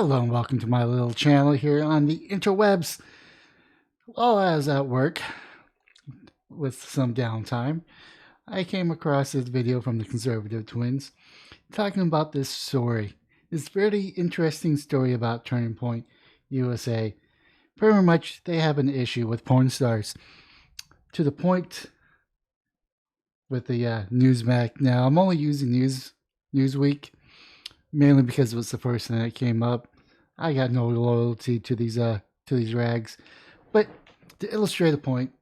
Hello and welcome to my little channel here on the interwebs. While I was at work with some downtime, I came across this video from the Conservative Twins talking about this story. This very interesting story about Turning Point USA. Pretty much they have an issue with porn stars to the point with the Newsmax. Now I'm only using Newsweek mainly because it was the first thing that came up. I got no loyalty to these rags. But to illustrate a point,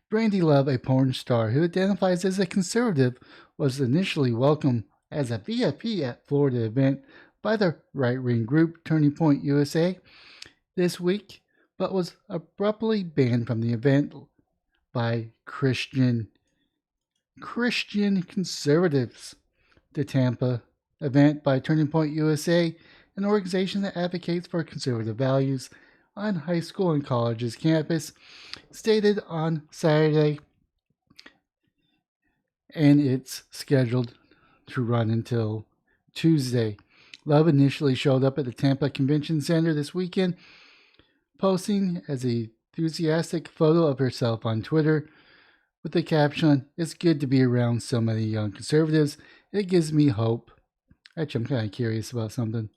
Brandy Love, a porn star who identifies as a conservative, was initially welcomed as a VIP at Florida event by the right-wing group Turning Point USA this week, but was abruptly banned from the event by Christian conservatives. The Tampa event by Turning Point USA, an organization that advocates for conservative values on high school and colleges campus, stated on Saturday, and it's scheduled to run until Tuesday. Love initially showed up at the Tampa Convention Center this weekend, posting as an enthusiastic photo of herself on Twitter with the caption, "It's good to be around so many young conservatives. It gives me hope." Actually, I'm kind of curious about something.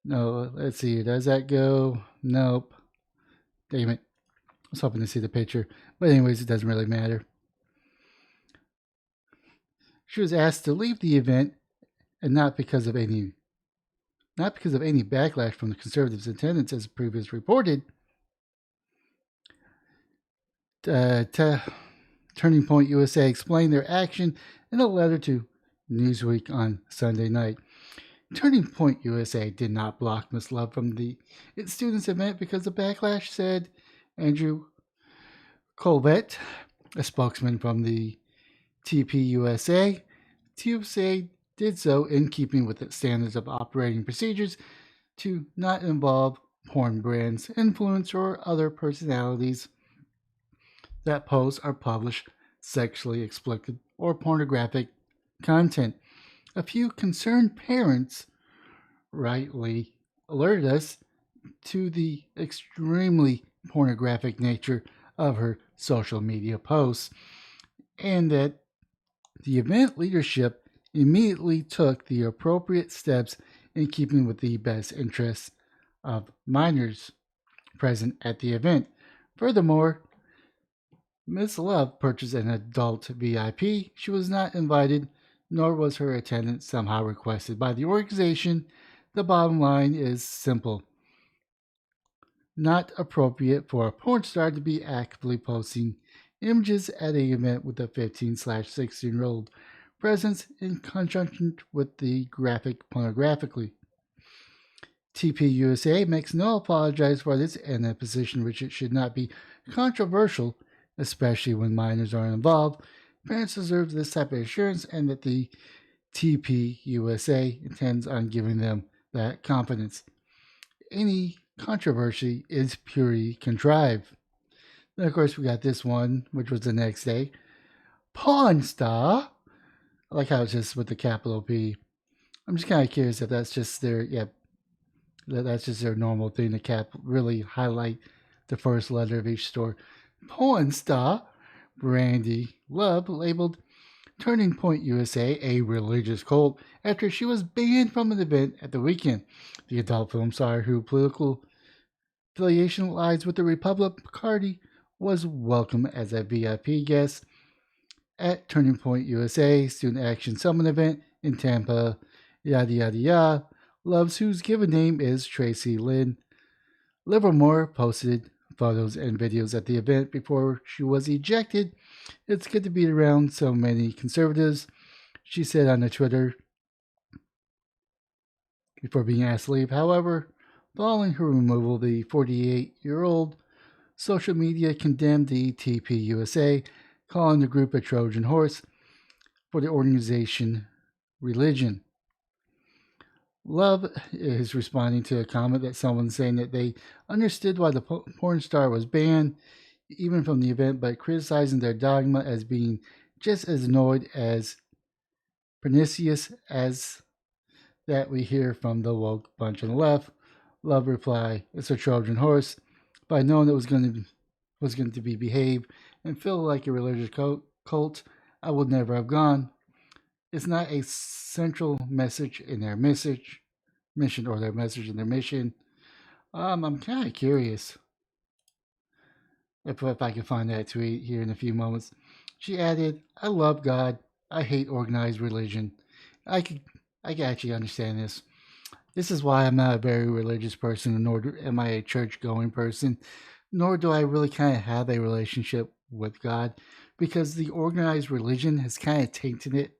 No, let's see. Does that go? Nope. Damn it. I was hoping to see the picture. But anyways, it doesn't really matter. She was asked to leave the event, and not because of any backlash from the conservatives' attendance, as previously reported. Turning Point USA explained their action in a letter to Newsweek on Sunday night. Turning Point USA did not block Miss Love from its students' event because of backlash, said Andrew Colvett, a spokesman from the TPUSA. TPUSA did so in keeping with its standards of operating procedures to not involve porn brands, influencers, or other personalities that post or publish sexually explicit or pornographic content. A few concerned parents rightly alerted us to the extremely pornographic nature of her social media posts, and that the event leadership immediately took the appropriate steps in keeping with the best interests of minors present at the event. Furthermore, Ms. Love purchased an adult VIP. She was not invited, nor was her attendance somehow requested by the organization. The bottom line is simple. Not appropriate for a porn star to be actively posting images at an event with a 15/16-year-old presence in conjunction with the graphic pornographically. TPUSA makes no apologies for this and a position which it should not be controversial, especially when minors are involved. Parents deserve this type of assurance, and that the TPUSA intends on giving them that confidence. Any controversy is purely contrived. Then, of course, we got this one, which was the next day. Pawn Star. I like how it's just with the capital P. I'm just kind of curious if that's just that's just their normal thing to really highlight the first letter of each store. Porn star Brandy Love labeled Turning Point USA a religious cult after she was banned from an event at the weekend. The adult film star, whose political affiliation lies with the Republican Party, was welcome as a VIP guest at Turning Point USA Student Action Summit event in Tampa. Yada yada yada. Love's, whose given name is Tracy Lynn Livermore, posted photos and videos at the event before she was ejected. "It's good to be around so many conservatives," she said on the Twitter before being asked to leave. However, following her removal, the 48-year-old social media condemned the TPUSA, calling the group a Trojan horse for the organization religion. Love is responding to a comment that someone saying that they understood why the porn star was banned, even from the event, but criticizing their dogma as being just as annoyed as pernicious as that we hear from the woke bunch on the left. Love reply, "It's a Trojan horse." By knowing it was going to be behave and feel like a religious cult, I would never have gone. It's not a central message in their mission or their message in their mission. I'm kind of curious if I can find that tweet here in a few moments. She added, "I love God. I hate organized religion." I could I can actually understand this. This is why I'm not a very religious person, nor am I a church going person, nor do I really kind of have a relationship with God, because the organized religion has kind of tainted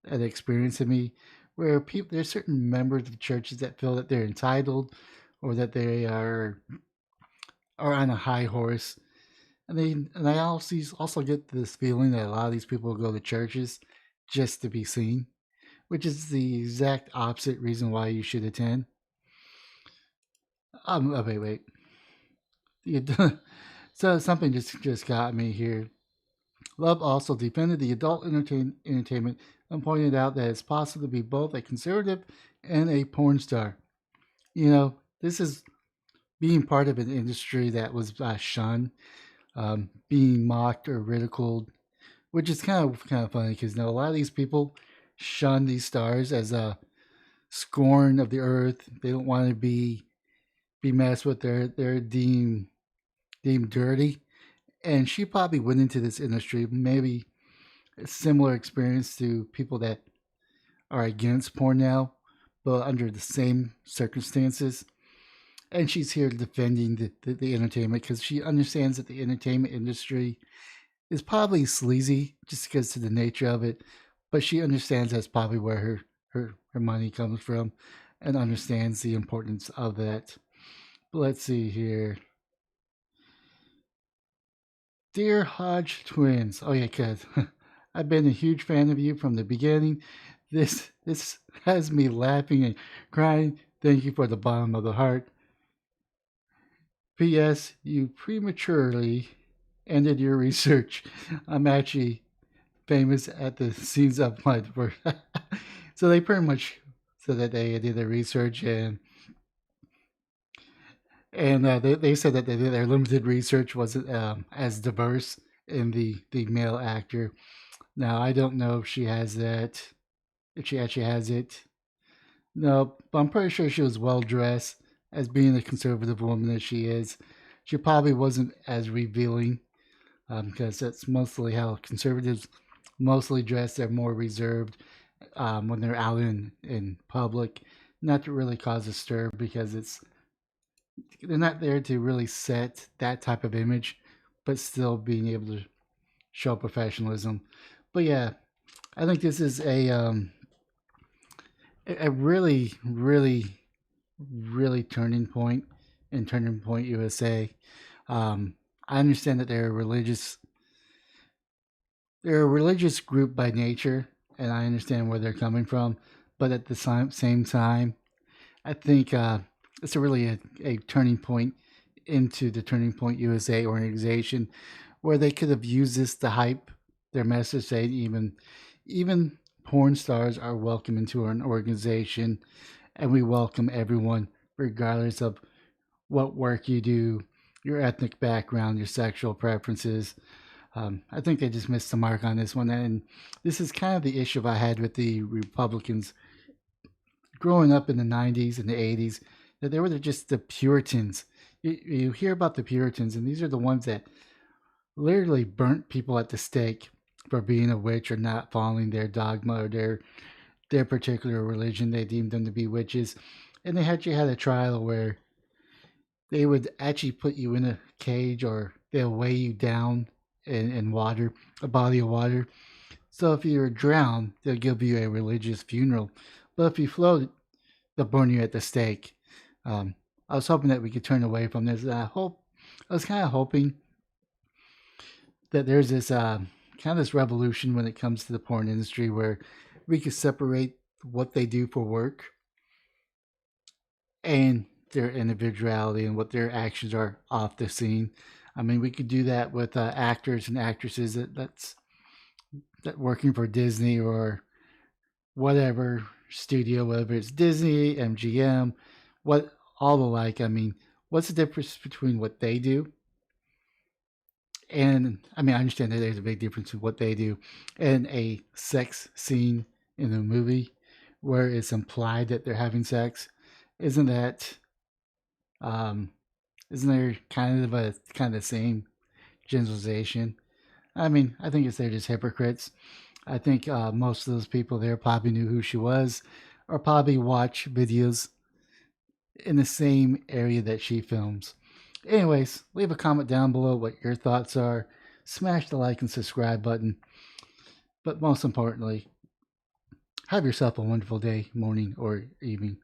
an experience in me, where there's certain members of churches that feel that they're entitled, or that they are on a high horse, and I also get this feeling that a lot of these people go to churches just to be seen, which is the exact opposite reason why you should attend. Wait. So something just got me here. Love also defended the adult entertainment and pointed out that it's possible to be both a conservative and a porn star. This is being part of an industry that was shunned, being mocked or ridiculed, which is kind of funny because a lot of these people shun these stars as a scorn of the earth. They don't want to be messed with. They're deemed dirty. And she probably went into this industry maybe a similar experience to people that are against porn now, but under the same circumstances. And she's here defending the entertainment because she understands that the entertainment industry is probably sleazy just because of the nature of it, but she understands that's probably where her money comes from and understands the importance of that. But let's see here. Dear Hodge twins. Oh yeah, cuz I've been a huge fan of you from the beginning. This has me laughing and crying. Thank you for the bottom of the heart. P.S. You prematurely ended your research. I'm actually famous at the scenes of my work. So they pretty much said that they did their research and they said that their limited research wasn't as diverse in the male actor. Now I don't know if she has that, if she actually has it. No, but I'm pretty sure she was well dressed. As being the conservative woman that she is, she probably wasn't as revealing because that's mostly how conservatives mostly dress. They're more reserved when they're out in public, not to really cause a stir because they're not there to really set that type of image, but still being able to show professionalism. But yeah, I think this is a really turning point in Turning Point USA. I understand that they're a religious group by nature, and I understand where they're coming from. But at the same time, I think it's a turning point into the Turning Point USA organization, where they could have used this to hype their message. Say even porn stars are welcome into an organization, and we welcome everyone regardless of what work you do, your ethnic background, your sexual preferences. I think they just missed the mark on this one, and this is kind of the issue I had with the Republicans growing up in the 90s and the 80s, that they were just the Puritans. You hear about the Puritans, and these are the ones that literally burnt people at the stake for being a witch or not following their dogma or their particular religion. They deemed them to be witches. And they actually had a trial where they would actually put you in a cage or they'll weigh you down in water, a body of water. So if you're drowned, they'll give you a religious funeral. But if you float, they'll burn you at the stake. I was hoping that we could turn away from this. I was kind of hoping that there's this kind of this revolution when it comes to the porn industry where we could separate what they do for work and their individuality and what their actions are off the scene. I mean, we could do that with actors and actresses that working for Disney or whatever studio, whether it's Disney, MGM, what all the like. I mean, what's the difference between what they do? And I mean, I understand that there's a big difference in what they do and a sex scene in a movie where it's implied that they're having sex. Isn't that um, isn't there kind of the same generalization? I mean, I think it's they're just hypocrites. I think most of those people there probably knew who she was, or probably watch videos in the same area that she films. Anyways, leave a comment down below what your thoughts are. Smash the like and subscribe button. But most importantly, have yourself a wonderful day, morning, or evening.